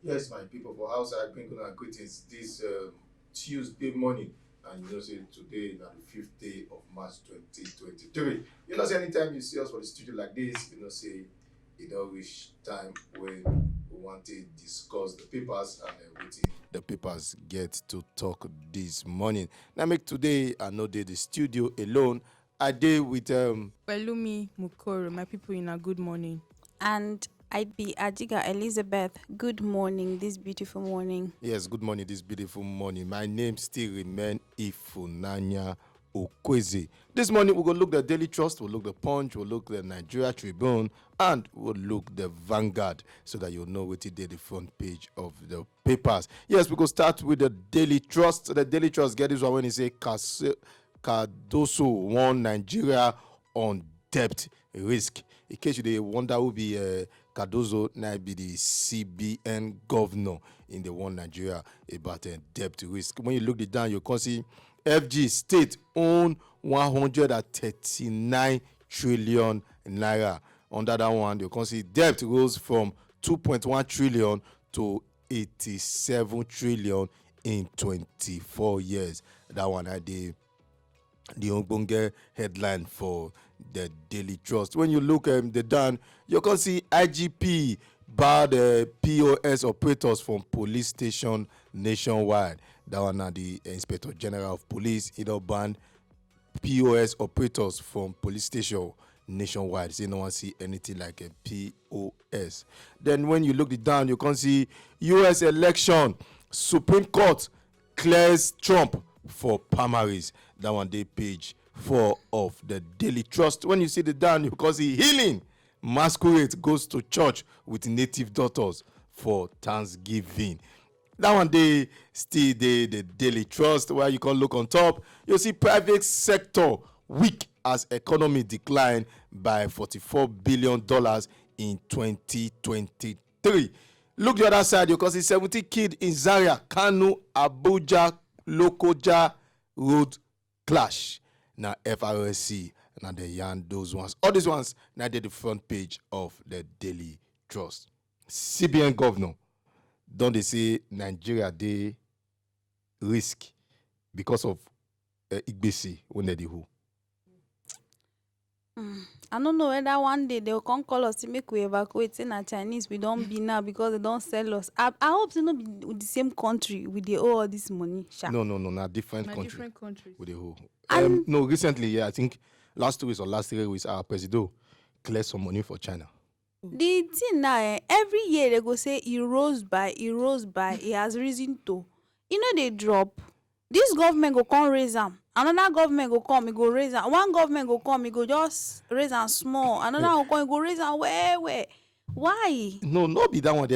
Yes, my people for outside, bringing our greetings this Tuesday morning. And say today, now the 5th day of March 2023. Say anytime you see us for the studio like this, say reach time when we want to discuss the papers and everything. The papers get to talk this morning. Now, make today, I know the studio alone. I did with Pelumi Mukoro, my people in a good morning. And I'd be Ajiga Elizabeth. Good morning, this beautiful morning. Yes, good morning, this beautiful morning. My name still remains Ifunanya Okweze. This morning, we're going to look at the Daily Trust, we'll look at the Punch, we'll look at the Nigeria Tribune, and we'll look at the Vanguard so that you'll know what it did the front page of the papers. Yes, we're going to start with the Daily Trust. The Daily Trust, get this one when they say Cardoso warn Nigeria on debt risk. In case you wonder who be Cardozo, now be the CBN governor in the one Nigeria about debt risk. When you look it down, you can see FG state own 139 trillion naira. Under that one, you can see debt rose from 2.1 trillion to 87 trillion in 24 years. That one I did. The Ogbonge headline for the Daily Trust. When you look at the down, you can see IGP barred POS operators from police station nationwide. That one now the Inspector General of Police, banned POS operators from police station nationwide. So no one see anything like a POS. Then when you look it down, you can see US election, Supreme Court clears Trump for primaries. That one day page 4 of the Daily Trust. When you see the down, you can see healing masquerade goes to church with native daughters for Thanksgiving. That one day still the Daily Trust, where you can look on top. You see private sector weak as economy decline by $44 billion in 2023. Look the other side, you can see 70 kids in Zaria, Kano, Abuja, Lokoja road clash. Now FRSC, now they yarn those ones. All these ones now they're the front page of the Daily Trust. CBN governor, don't they say Nigeria they risk because of Igbesi when they do who? I don't know whether one day they'll come call us to make we evacuate in a Chinese. We don't be now because they don't sell us. I hope they not be with the same country with the all this money. Sha. No, not different country. Different countries. With the whole. No, recently, yeah, I think last 2 weeks or last 3 weeks, our president cleared some money for China. The thing now, every year they go say it rose by, it has risen to. They drop. This government go come raise them. Another government go come, it go raise them. One government go come, it go just raise them small. Another go come, it go raise them where? Why? No, not be that one.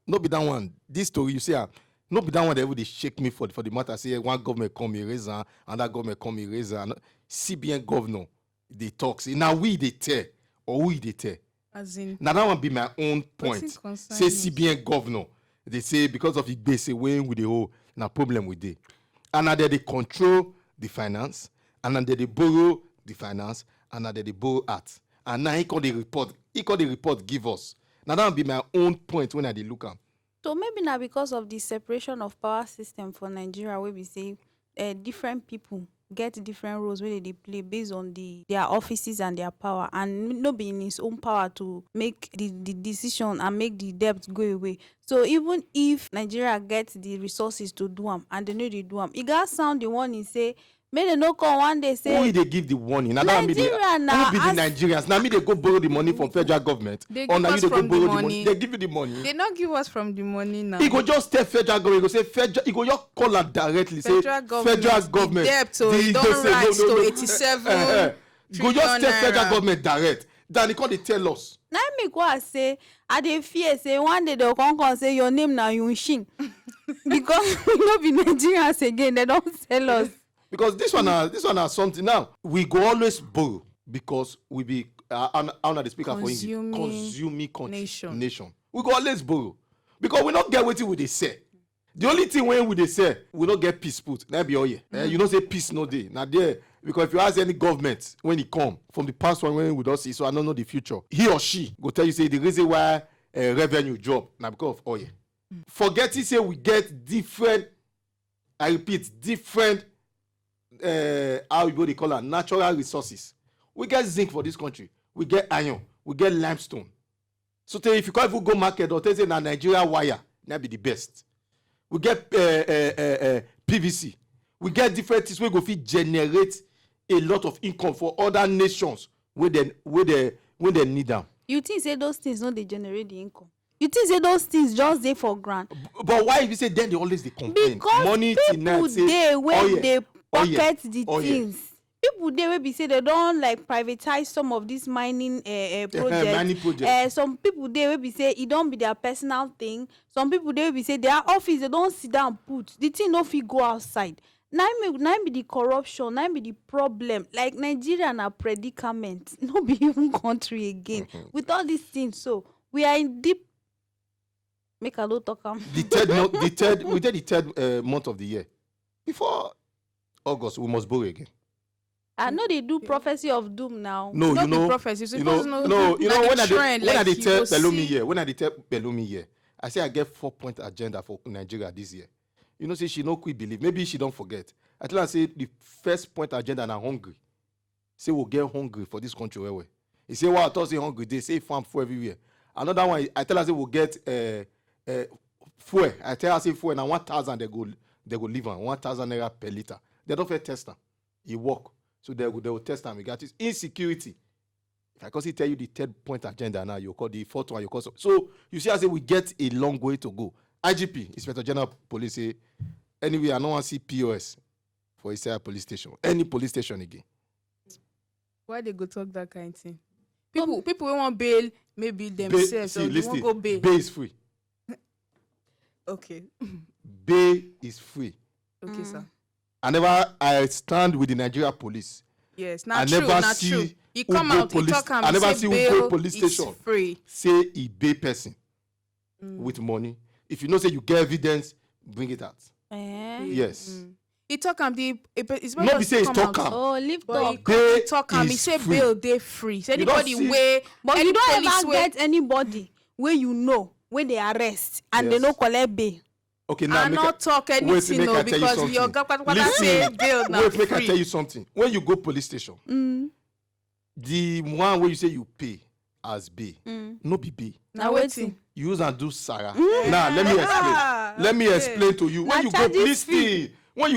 Not be that one. This story you say, not be that one. They even they shake me for the matter. Say one government come raise them, another government come raise them. CBN governor they talk. Say now we they tell or we they tell. As in, now that one be my own point. Say CBN governor. They say because of Igbesi weighing with the whole na problem with it. And now they control the finance, and then they borrow the finance, and now they borrow at. And now he called the report give us. Now that would be my own point when I look at. So maybe now because of the separation of power system for Nigeria, where we say different people get different roles where they play based on their offices and their power, and not be in his own power to make the decision and make the debt go away. So even if Nigeria gets the resources to do them and they know they do them, it got sound the one he say, may they no come one day say who they give the warning? Now Nigeria now who be the Nigerians? Now me they go borrow the money from federal government. They or give now us you they from go the borrow money. They give you the money. They not give us from the money now. He go just tell federal government. He go say federal. He go just call her directly. Federal Say federal government. The debt so they don't rise to 87 Go just tell federal naira. government direct. Then he call they tell us. now make what I say, I dey fear say one day they'll come say your name now Yunshin. Because we not be Nigerians again, they don't sell us. Because this one has something now. We go always borrow because we be how the speaker for English consuming country nation. We go always borrow because we not get what we they say. The only thing when we they say we not get peace put. That be all year. You don't say peace no day. Now there because if you ask any government when it come from the past one when we don't see, so I don't know the future. He or she go tell you say the reason why revenue drop now because of oil. Forgetting say we get different, I repeat, different how you they call it, natural resources. We get zinc for this country, we get iron, we get limestone. So if you can't even go market or say na Nigeria wire, that be the best. We get PVC. We get different things we go fit generate a lot of income for other nations when they need them. You think say those things no they generate the income? You think say those things just dey for grant? But why if you say then they always they complain? Because money people dey when they pocket the things. People dey wey be say they don like privatize some of these mining projects. Mining projects. Some people dey wey be say e don be their personal thing. Some people dey wey be say their office they don sit down put the thing no fit go outside. Now be the corruption, now be the problem. Like Nigeria na predicament, no be even country again. With all these things, so we are in deep. Make a lot talk. We did the third month of the year. Before August, we must borrow again. I know they do prophecy of doom now. No, you know, prophecy. you know, when I tell Pelumi here, I say I get 4-point agenda for Nigeria this year. You know, say she no quick believe. Maybe she don't forget. I tell her say the first point agenda na hungry. Say we'll get hungry for this country where. He say, well, I thought say hungry. They say farm for everywhere. Another one, I tell her say we'll get fuel. I tell her say fuel now 1,000 they go live on 1,000 naira per liter. They don't fair test them. It work. So they will test them. We got this insecurity. If I can tell you the 3rd-point agenda now, you call the 4th one. You call so you see, I say we get a long way to go. IGP, Inspector General Police, say anyway, I don't want to see POS for Isaiah police station. Any police station again. Why they go talk that kind of thing? People who want bail, maybe themselves. See, listen, go bail. Bail is free. Okay. Bail is free. Okay, sir. I stand with the Nigeria police. Yes, not true, not true. He come out, he talk I never see who go police station. Free. Say he bail person with money. If you know say you get evidence, bring it out. Yes. He talk am it's not be say he talk am. Oh, leave talk. He talk am. He say bail dey free. So anybody but you don't ever get anybody where you know when they arrest and they no collect bail. Okay, now I not talk anything no because your say bail now free. Wait, make I tell you something. When you go police station, the one where you say you pay as bail, no be bail. Now waiting. You use and do Sarah. Now let me explain. Let me explain to you. When you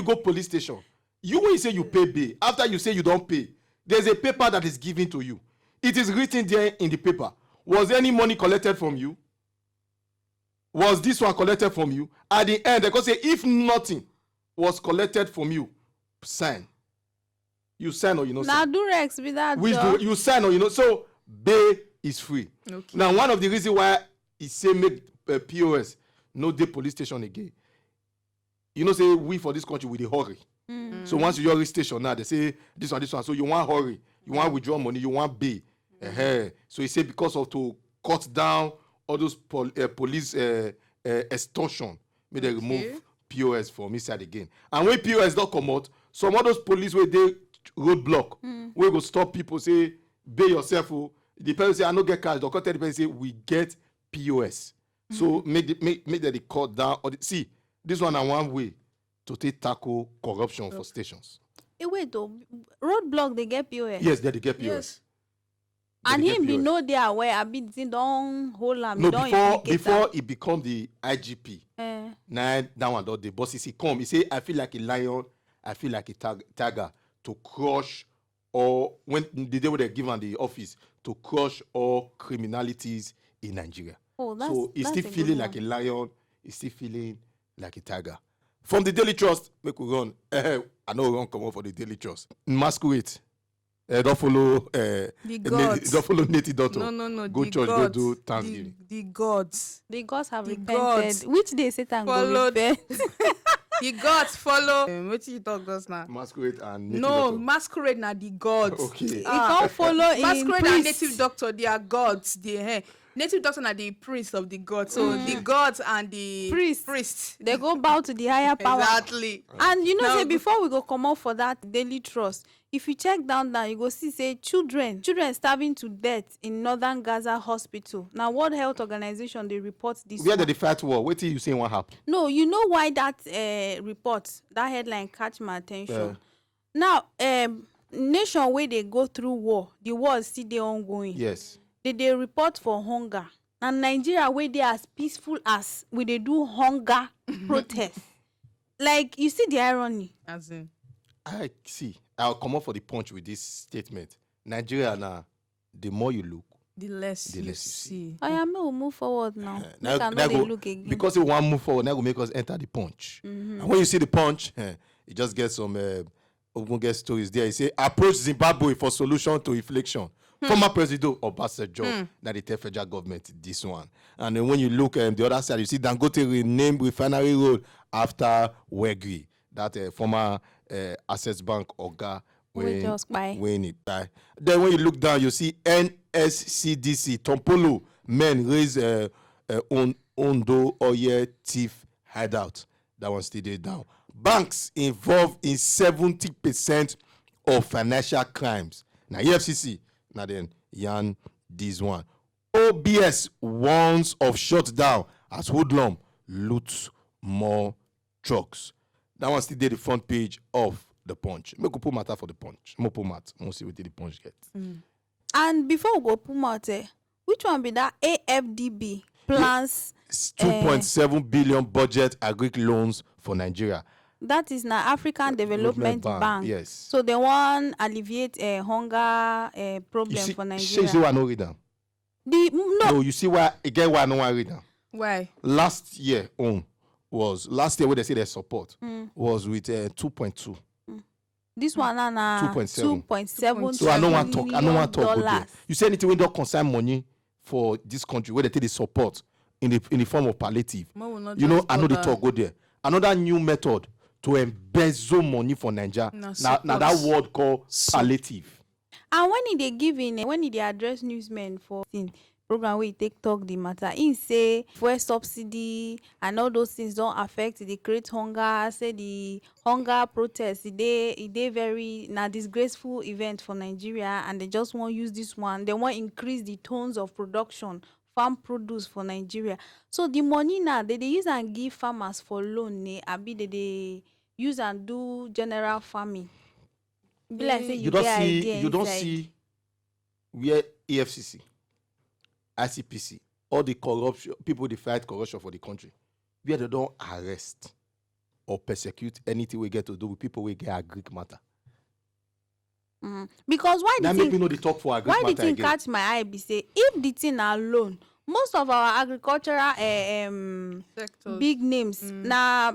go police station, when you say you pay bail, after you say you don't pay, there's a paper that is given to you. It is written there in the paper. Was any money collected from you? Was this one collected from you? At the end, they can say if nothing was collected from you, sign. You sign or you know. Now do Rex with that. You sign or you know. So bail is free. Okay. Now one of the reasons why he say make POS no dey police station again. You know, say we for this country we dey hurry. So once you reach station now, they say this one. So you want hurry, you want withdraw money, you want bail. So he say because of to cut down all those police extortion, may they remove POS from inside again. And when POS don't come out, some of those police where they roadblock, we go stop people say bail yourself. The person say I no get cash. The tell the person say we get POS. So make that they cut down. See, this one is one way to tackle corruption for stations. Wait though, roadblock they get POS. Yes, they get POS. Yes. And him be know they are aware. I be don't hold him. No, before he become the IGP. Now that one the bosses he come. He say I feel like a lion. I feel like a tiger to crush or when the day when they give him the office to crush all criminalities in Nigeria. So he's still feeling like a lion. He's still feeling like a tiger. From the Daily Trust, make we run. I know we run come on for the Daily Trust. Masquerade. Don't follow the gods. Don't follow Native Doctor. No. Go church, gods, go do Thanksgiving. The gods. The gods have repented. Gods. Which day Satan go repent? The gods follow. What you talk just now? Masquerade and Native No, Doctor. Masquerade na the gods. Okay. He can't follow in Masquerade priest. and Native Doctor, they are gods. native doctor are the priest of the gods. So the gods and the priests. They go bow to the higher power. Exactly. And you know, Now say before we go come out for that daily trust, if you check down, you go see say children starving to death in northern Gaza hospital. Now, World Health Organization they report this. Where the fight war? Wait till you see what happened. No, you know why that report, that headline catch my attention. Now, nation where they go through war, the war is still there ongoing. Yes. They report for hunger. And Nigeria where they as peaceful as we they do hunger protest. Like, you see the irony. As in, I see. I'll come up for the punch with this statement. Nigeria now, the more you look, the less you see. I am will move forward now. now Look again. because it won't move forward, now will make us enter the punch. And when you see the punch, you just get some get stories there. You say approach Zimbabwe for solution to inflation. Former President Obasanjo, that the tell federal government this one. And then when you look the other side, you see Dangote renamed refinery road after Wegri, that former Access Bank Oga when it died. Then when you look down, you see NSCDC, Tompolo, men raise Ondo Oye thief hideout. That one still there down. Banks involved in 70% of financial crimes. Now EFCC, now then Yan this one. OBS warns of shutdown as hoodlum loots more trucks. That one still did the front page of the Punch. Make we put matter for the Punch. More put matter. We'll see what the Punch get. And before we go put matter, which one be that AFDB plans? 2.7 billion budget agri loans for Nigeria. That is now African Development Bank. Yes. So they want alleviate a hunger problem for Nigeria. You see why I no read them? No, you see why again why I no read them? Why? Last year last year where they say their support was with 2.2. This one na 2.7. So I don't want to talk good there. You say anything we don't concern money for this country where they take the support in the form of palliative. You know, I know they talk good there. Another new method to embezzle money for Nigeria. Now that word called palliative. And when they address newsmen for program where he take talk the matter, he say fuel subsidy and all those things don't affect the great hunger. Say the hunger protest, they very disgraceful event for Nigeria, and they just want to use this one. They want to increase the tons of production, farm produce for Nigeria. So the money now they use and give farmers for loan, abi they use and do general farming. Be like say you don't see where EFCC, ICPC, all the corruption people they fight corruption for the country, where they don't arrest or persecute anything we get to do with people we get agric matter. Because why the thing know they talk for agric matter why the thing again? catch my eye be say if the thing alone, most of our agricultural big names na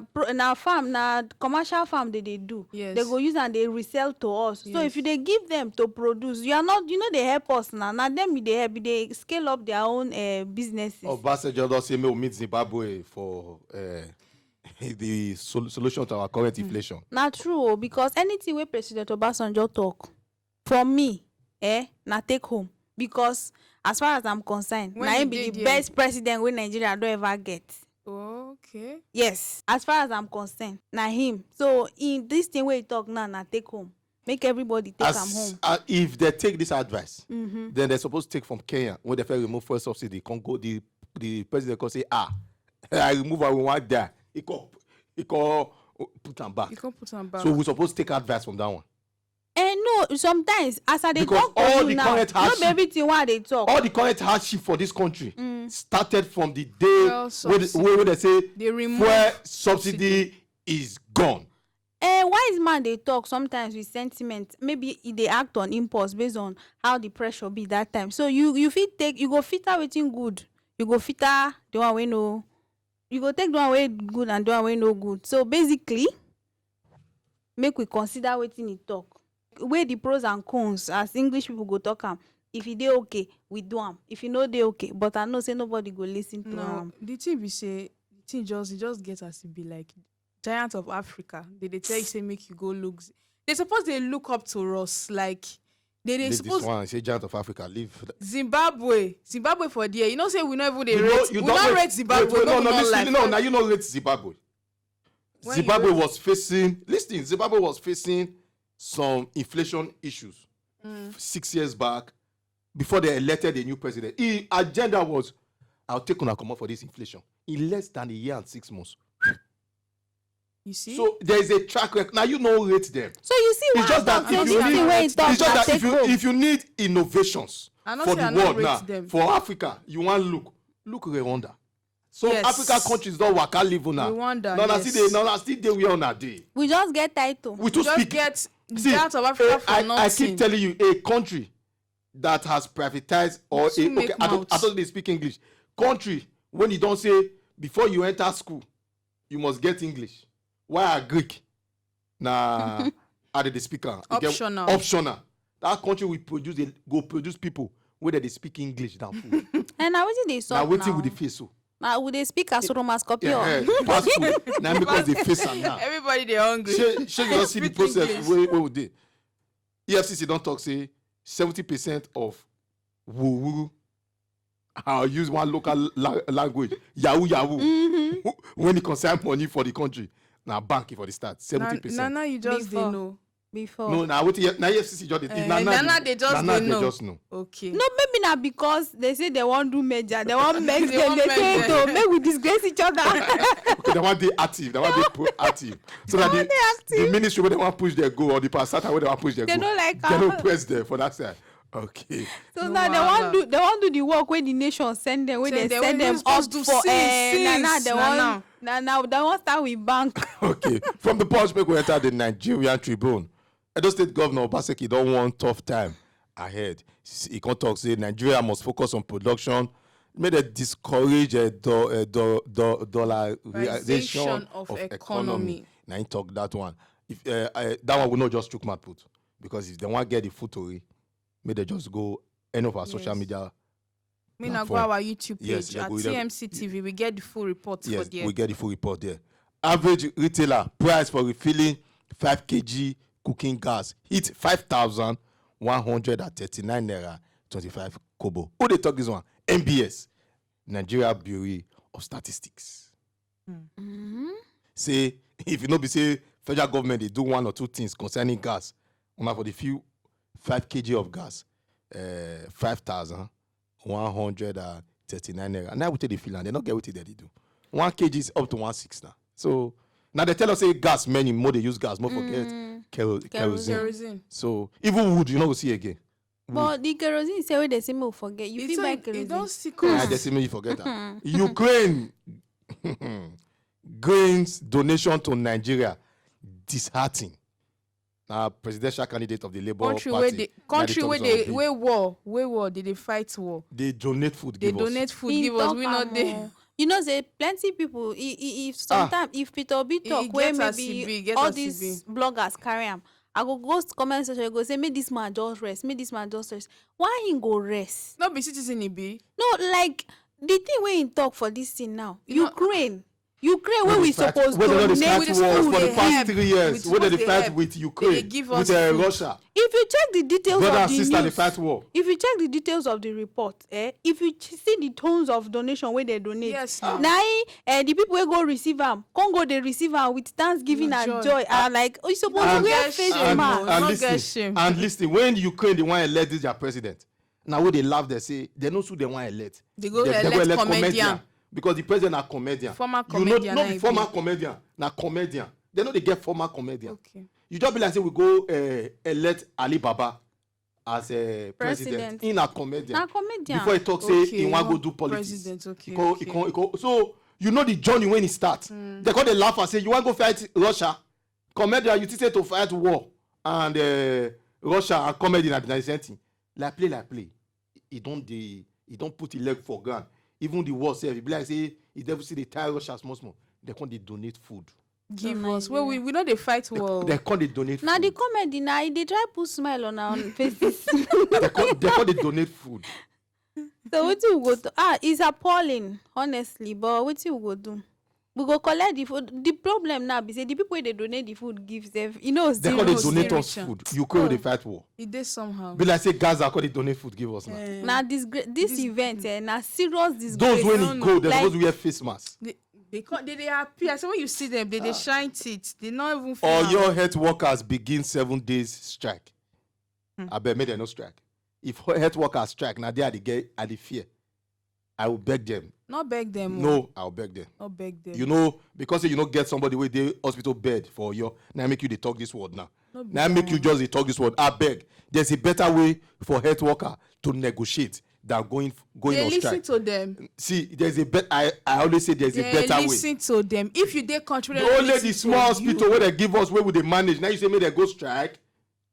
farm, na commercial farm they do. Yes. They go use and they resell to us. Yes. So if they give them to produce, you are not, they help us now. Now them they help, they scale up their own businesses. Obasanjo don't say me meet Zimbabwe for the solution to our current inflation. Not true, because anything where President Obasanjo talk, for me, na take home. Because as far as I'm concerned, na him be the best president we Nigeria don't ever get. Okay. Yes, as far as I'm concerned, na him. So in this thing where he talk now, na take home. Make everybody take him home. If they take this advice, then they're supposed to take from Kenya when they remove fuel subsidy. Congo, the president can say, I remove what we want there. He can put them back. So we're supposed to take advice from that one. No, sometimes as I they talk all to you now, not everything why they talk. All the current hardship for this country started from the day when they say fuel subsidy is gone. Wise man they talk sometimes with sentiment. Maybe they act on impulse based on how the pressure be that time. So you go filter waiting good. You go filter the one way no. You go take the one way good and the one way no good. So basically, make we consider waiting it talk. Where the pros and cons as English people go talk am. If it dey okay, we do am. If you know they okay, but I know say nobody go listen to am. The thing be say, the thing just get as it be like giant of Africa. They tell you say make you go look. They suppose they look up to us like they Leave supposed this one. Say giant of Africa. Leave. Zimbabwe for there. You know, say we not even they You know- rate. you We don't not wait- rate Zimbabwe. wait, no, we no, not listen, like- no. Now you know rate Zimbabwe. When you Zimbabwe rate- was facing. Listen, Zimbabwe was facing some inflation issues 6 years back before they elected a new president. His agenda was, "I'll take on a come for this inflation in less than a year and 6 months." You see. So there is a track record. Now you know rate them. So you see It's just that if you need, it's just that if you need innovations I know for say the I no world rate now, them. for Africa, you want look Rwanda. So Yes. African countries don't work out live now. Rwanda, No, yes. no, still they we on a day. we just get title. We to just speak. get See, out of Africa for I nothing. keep telling you, a country that has privatized or Still a, make okay, I mouths. don't they speak English. Country when you don't say before you enter school, you must get English. Why are Greek? Nah, are the speaker? You get- Optional. Optional. That country will produce people where they speak English than food. And now wetin dey Now sup waiting now? with the face so. Na we dey speak as Romascopio. Yeah, pass food. Now because they face am now. Everybody they hungry. Shey you don see the Speak process English. wey we dey. EFCC don talk say 70% of wuwu I'll use one local language yahoo when e concern money for the country na bank for the start 70%. Nana, you just Before. they know. Before. No, na wetin na EFCC just dey Nana, they just Nana dey dey know. just know. Okay. No, maybe na because they say they wan do merger, they wan make They them, wan they make say them. to make we disgrace each other. Okay, they wan dey active, they wan dey proactive. So that wan dey the active. ministry wey they wan push their goal or the parastatal wey they wan push their They goal, no like they no am. press there for that side. Okay. So No now wahala. they wan do the work wey the nation send them, wey Send they them, send wey them they up supposed to for since, Nana, they Nana. want Nana, they wan start with bank. Okay, from the punch make we enter the Nigerian Tribune. Edo State Governor Obaseki don want tough time ahead. He come talk say Nigeria must focus on production, make dem discourage dollarization of of economy. economy. Na him talk that one. If that one will not just chook mouth put, because if they wan get the full tori, make dem just go any of our social Yes. media. Me na go platform. our YouTube page Yes, at go there. TMC TV. We get the full report Yes, for there. we get the full report there. Average retailer price for refilling 5 kg cooking gas hit 5,139 naira 25 kobo. Who dey talk this one? NBS, Nigeria Bureau of Statistics. Say if you know be say federal government dey do one or two things concerning gas, una for the few 5 kg of gas, 5,139 naira. Now we take the feel and they not get what they do. 1 kg is up to 1.6 now. So now they tell us say gas many more they use gas more forget kerosene. Kerosene. So even wood you no go see again. But the kerosene say wey they say make we forget. You fit buy It kerosene. don't stick Yeah, us. they say make you forget that. Ukraine grains donation to Nigeria disheartening. Now presidential candidate of the Labour Country Party. where they country where they where war they fight war. they donate food. They give us. donate food He give us. talk We not am they. o. You know, say plenty people. If sometimes if Peter Obi talk, where get as he maybe be, get all as he these bloggers carry am, I go comment section. Go say, make this man just rest. Make this man just rest. Why he go rest? Not be citizen he be. No, like the thing wey he talk for this thing now. You know- Ukraine wey we suppose Where they donate start with wars food, for the they past help. 3 years. With Where food, they they fight help. with Ukraine, They give with us food. Russia. If you check the details Brother of and the sister, they news, fight war. if you check the details of the report, if you see the tones of donation wey they donate, Yes, na now. the people wey go receive am come go dey receive am with thanksgiving With and joy. joy and like you suppose And- wear get face shame, mask. no. not get shame. And listen, when Ukraine they want to elect this their president, now when they laugh, they say they know who they want to elect. They go elect comedian. Because the president are comedian. Former You know, comedian, not na be he former be. comedian, na comedian. They know they get former comedian. Okay. You just be like say we go elect Ali Baba as a president. President. In a comedian. Na comedian. Before he talk say Okay, he want you go do politics. president, okay, He go- okay. he go- so you know the journey when he start. They call they laugh and say you want go fight Russia. Comedian you think say to fight war and Russia and comedy na the same thing. Like play. He don't put his leg for ground. Even the war self, he be like say he never see the tie Russia small. They come they donate food. Give us. Well, we know they fight war. They come they donate Na food. the comedy na e dey try put smile on our faces. They come they donate food. So wetin we go do? It's appalling, honestly. But wetin we go do? we go collect the food. The problem now be say the people wey dey donate the food give them, They call zero they donate us still food. Ukraine they fight war. it did somehow. Be like say Gaza call they donate food give us now. na this event na serious disgrace. Those when it go, they're Like- supposed to wear face masks. They appear. So when you see them, they shine teeth. They not even. feel Or am. your health workers begin 7 days strike. I bet me they no strike. If health workers strike, now they are the fear. I will beg them. Not beg them. No, I'll beg them. Not beg them. You know, because you not get somebody with the hospital bed for your now make you they talk this word now. No be Now make you just dey talk this word. I beg. There's a better way for health worker to negotiate than going They on listen strike. to them. See, there's a bet. I always say there's a They better way. listen to them. If you dey country, The only the small hospital where they give us where would they manage. Now you say me they go strike.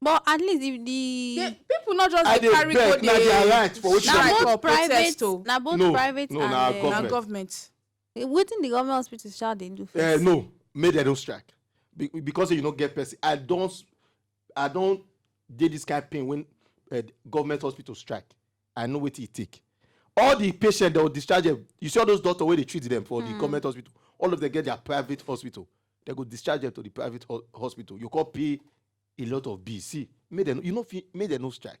but at least if the people not just I dey dey carry go beg, na their right for which strike na strike or both private protest o. na both No, private no, and na eh, government. Na government. wetin the government hospital shall dey do first. No, make they don't strike. Because you don't get person. I don't did this kind of pain when government hospital strike. I know what it take. All the patients that will discharge them, you see all those doctors where they treat them for the government hospital, all of them get their private hospital. They go discharge them to the private hospital. You can pay a lot of BC. Make them, make them no strike.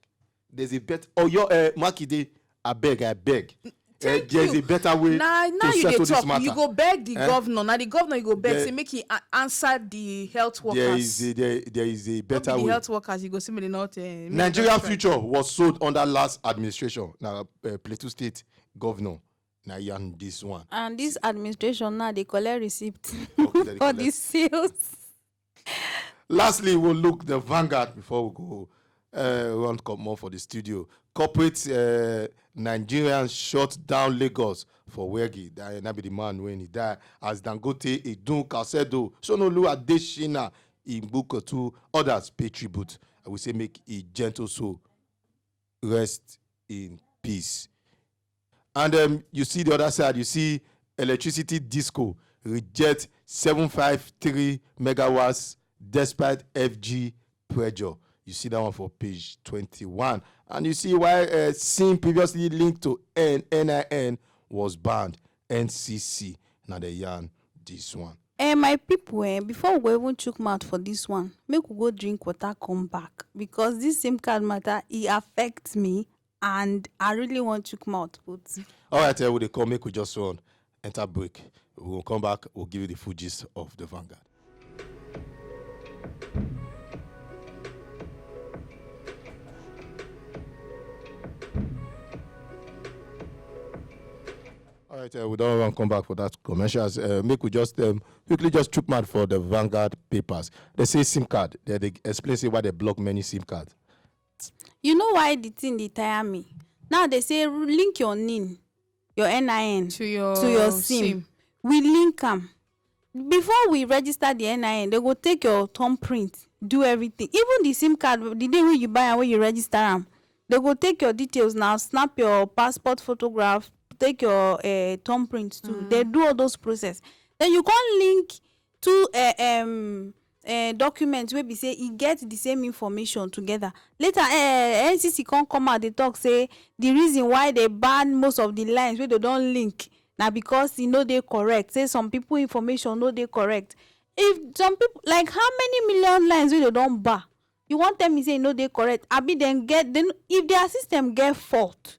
There's a bet. Oh, your Makide, I beg. There's a better way Now to you dey settle this talk. matter. You go beg the governor. Now the governor you go beg There- say make he answer the health workers. There is a No be better the way. health workers. You go see me they not. make Nigeria them strike. future was sold under last administration. Now, Plateau State governor, now yan this one. and this administration now dey collect receipt Okay, they for collect. the sales. Lastly, we'll look the Vanguard before we go run more for the studio. Corporate Nigerians shut down Lagos for Wegi. That be the man when he died. As Dangote, Idun, Kasedo, Sonolu, Adeshina, Imbuko, to others pay tribute. I will say make a gentle soul rest in peace. And you see the other side, you see electricity disco reject 753 megawatts despite FG pressure. You see that one for page 21. And you see why SIM previously linked to NIN was banned. NCC. Now they yarn this one. My people, before we go even chook mouth for this one, make we go drink water, come back. Because this SIM card matter, it affects me. And I really want chook mouth put. All right, we come, make we just run, enter break. We'll come back, we'll give you the full gist of the Vanguard. All right, we don't want to come back for that commercials. Make we just quickly just chook mad for the Vanguard papers. They say SIM card. They explain say why they block many SIM cards. You know why the thing they tire me? Now they say link your NIN, your NIN To your SIM. We link them. Before we register the NIN, they go take your thumbprint, do everything. Even the SIM card, the day when you buy and when you register them, they go take your details now, snap your passport photograph, take your thumbprint too. They do all those process. Then you can't link to documents where we say it get the same information together. Later, NCC can't come out. They talk say the reason why they ban most of the lines where they don't link now because they correct. Say some people information no they correct. If some people like how many million lines where they don't bar, you want them to say no they correct. Abi then if their system get fault,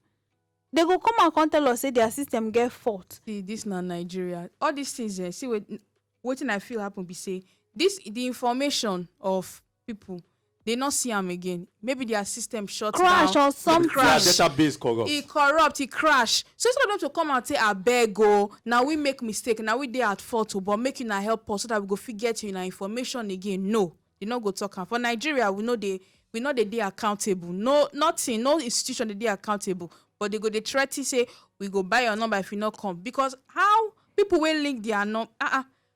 they go come and come tell us say their system get fault. See, this na Nigeria. All these things, see what I feel happen be say the information of people they not see them again. Maybe their system shut Crash down. or something. Crash. Database corrupt. It corrupt, it crash. So instead of them to come and say, I beg go, now we make mistake, now we dey at fault, but make you not help us so that we go forget you in our information again. No, they not go talk. For Nigeria, we know they accountable. No, nothing, no institution they accountable. But they go they try to say we go buy your number if you not come. Because how people will link their number?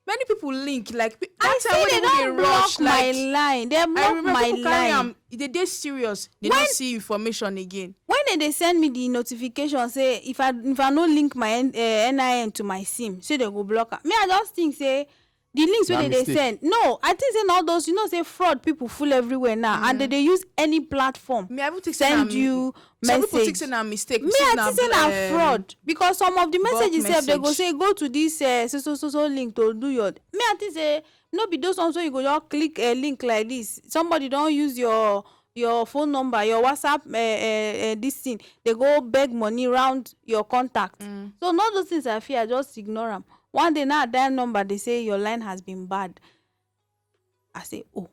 Many people link like I that time say they when don't block my line. They I block remember my people carry line. they serious. They don't see information again. When they send me the notification say if I no link my NIN to my SIM, say they go block am. Me I just think say the links Na wey they mistake. send. No, I think saying all those, say fraud people full everywhere now, and they use any platform Me, I even think say send na- you Some people think message. say na mistake. Me, I think say na fraud, because some of the messages sef they go message. say go to this so link to do your. Me, I think say no be those ones wey you go just click a link like this. Somebody don use your phone number, your WhatsApp this thing, they go beg money round your contact. So none of those things I fear, just ignore them. One day now I dial number, they say your line has been bad. I say, oh,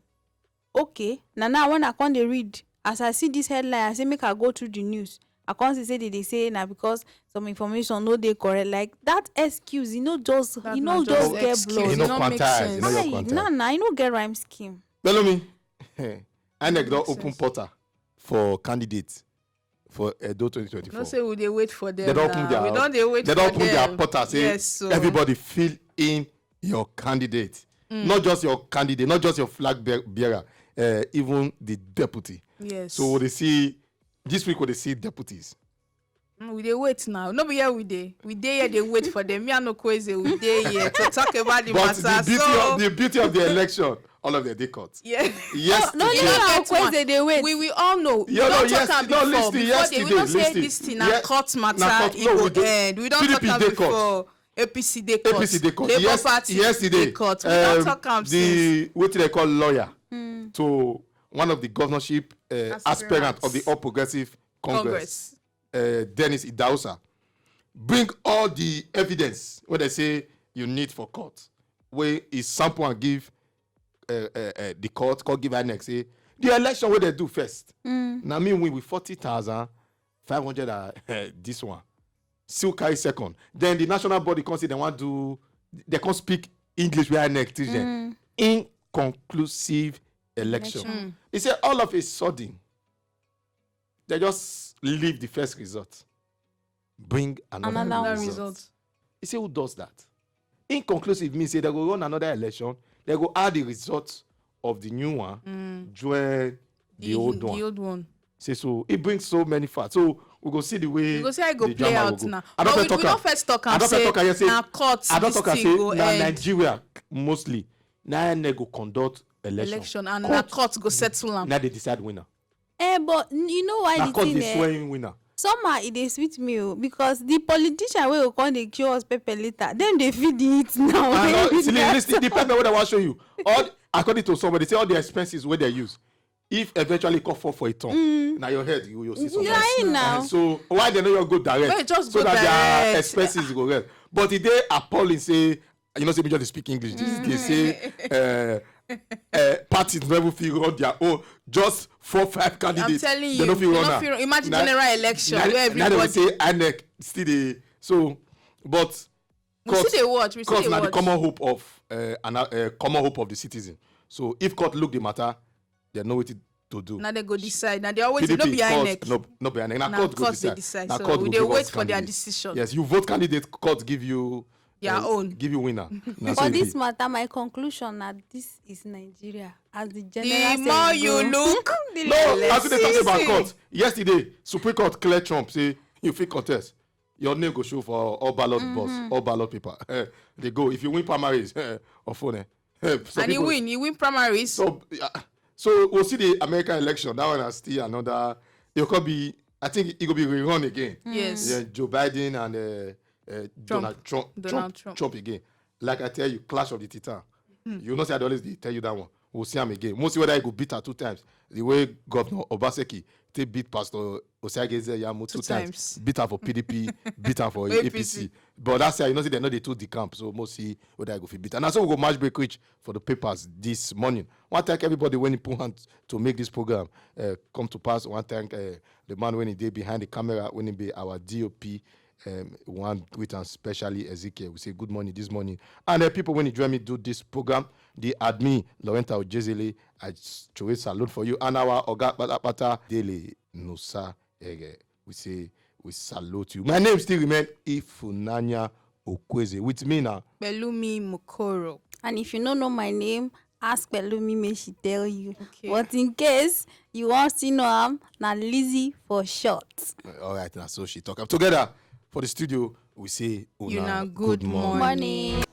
okay. Now when I come dey read, as I see this headline, I say make I go through the news. I come see say they say now because some information no dey correct. Like that excuse, just That you na know just get excuse. blood. You know, It no make quantize. sense. You know your Aye, quantize. you no get rhyme scheme. Bellomi, INEC don Makes open sense. portal for candidates for Edo 2024. No say we dey wait for them. They don't open now. We don't dey wait they for don't open their them. portal. Say Yes, so. everybody fill in your candidate, not just your candidate, not just your flag bearer, even the deputy. Yes. So they see this week, they see deputies. We dey wait now. No be here we dey. We dey here dey wait for them. Me and no crazy. We dey here to talk about the But matter. the beauty of the election, all of them they cut. Yeah. Yes, No, today- you know how Get quick one. they wait. We all know. Yeah, we no, don't yes, talk am no, before. listen, Before yesterday, we don't say listen. this thing na Yeah, court na matter. court. It No, go we do- end. We don't PDP talk am dey court. before. APC dey court. APC dey court. Labour Yes, Party yesterday, dey court. We don't talk am since. the what they call lawyer to one of the governorship aspirant of the All Progressive Congress, Dennis Idausa, bring all the evidence what they say you need for court. Where is sample and give the court give INEC say the election where they do first. Now me win with 40,500 this one. Still carry second. Then the national body can say they want to they can't speak English where INEC teach them. Inconclusive election. He said all of a sudden they just leave the first result. Bring another Another result. He said who does that? Inconclusive means say they go run another election, they go add the results of the new one, join the old one. The old one. Say so it brings so many facts. So we go see the way We go see how it go the play drama out go. now. I But don't we talk don't am. first talk I and don't say talk am say na court I don't this talk am thing say go na end. Nigeria mostly na INEC go conduct Election and na court go settle am. Now they decide winner. But you know why Na the court thing dey swear in winner. somehow it dey sweet me because the politician wey go come dey cure us pepper later dem dey feed the heat now. And when we see, get listen, the paper wey I wan show you all according to somebody say all the expenses wey they use if eventually come for a turn na your head you see something. Yeah, now. So why they no go direct Wait, just so go that their direct. expenses go rest but e dey appalling say you know say me just dey speak English they say parties never fit run their own just 4-5 candidates I'm telling you, they no fit you run no am. fit- imagine Na- general election na- where na dem everybody say INEC still dey so but we still dey watch. We still court dey na the watch. common hope of common hope of the citizen so if court look the matter they know wetin to do. Now they go decide. Now they always no be court, INEC. no be INEC na Na court go court dey decide. decide. Na So court we go dey give wait us for their candidate. decision. Yes, you vote candidate, court give you Their own. give you winner. Na so for e this be. matter my conclusion na this is Nigeria as the general The say more e you go. look, The No, less. as they talk about see. court yesterday Supreme Court clear Trump say you fit contest your name go show for all ballot box all ballot paper they go if you win primaries or phone and he win primaries. so we'll see the American election that one is still another it could be I think it will be rerun again. Yes. Yeah, Joe Biden and Donald Trump again. Like I tell you, clash of the titan. You know, say I always tell you that one. We'll see him again. We'll see whether he go beat her 2 times. The way Governor Obaseki take beat Pastor Osiageze Yamu 2 times. Beat her for PDP, beat her for APC. But that's why you know, say they know they two the camp. So we'll see whether I go fit beat her. And so we go match break reach for the papers this morning. I want to thank everybody when he put hand to make this program come to pass. I want to thank the man when he did behind the camera, when he be our DOP. One with and especially Ezekiel. We say good morning this morning. And people when you join me do this program, the admin Lorenta Ojezele, I show salute for you. And our Oga Patapata Daily Nusa Ege. We say we salute you. My name still remain Ifunanya Okweze. With me now. Belumi Mokoro. And if you don't know my name, ask Pelumi, may she tell you. Okay. But in case you want to know am, na Lizzie for short. All right, now so she talk. Together for the studio, we say Una good morning. Morning.